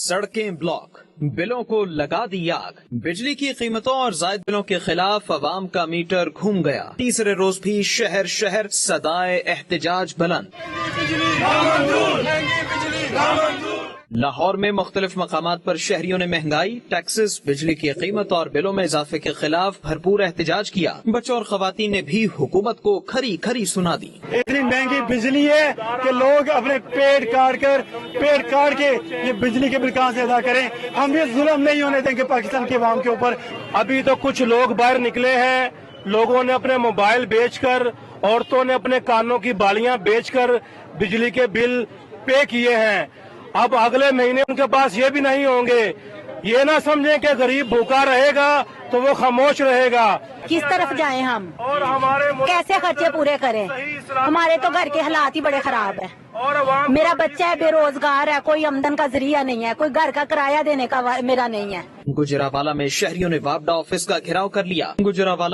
سڑکیں بلاک، بلوں کو لگا دی آگ، بجلی کی قیمتوں اور زائد بلوں کے خلاف عوام کا میٹر گھوم گیا۔ تیسرے روز بھی شہر شہر صدائے احتجاج بلند۔ لاہور میں مختلف مقامات پر شہریوں نے مہنگائی، ٹیکسز، بجلی کی قیمت اور بلوں میں اضافے کے خلاف بھرپور احتجاج کیا۔ بچوں اور خواتین نے بھی حکومت کو کھری کھری سنا دی۔ اتنی مہنگی بجلی ہے کہ لوگ اپنے پیٹ کاٹ کے یہ بجلی کے بل کہاں سے ادا کریں۔ ہم یہ ظلم نہیں ہونے دیں گے پاکستان کے عوام کے اوپر۔ ابھی تو کچھ لوگ باہر نکلے ہیں، لوگوں نے اپنے موبائل بیچ کر، عورتوں نے اپنے کانوں کی بالیاں بیچ کر بجلی کے بل پے کیے ہیں۔ اب اگلے مہینے ان کے پاس یہ بھی نہیں ہوں گے۔ یہ نہ سمجھیں کہ غریب بھوکا رہے گا تو وہ خاموش رہے گا۔ کس طرف جائیں ہم، اور ہمارے کیسے خرچے پورے کریں؟ ہمارے تو گھر کے حالات ہی بڑے خراب ہیں۔ میرا بچہ ہے، بے روزگار ہے، کوئی آمدن کا ذریعہ نہیں ہے، کوئی گھر کا کرایہ دینے کا میرا نہیں ہے۔ گجرانوالہ میں شہریوں نے وابڈا آفس کا گھیراؤ کر لیا۔ گجرانوالہ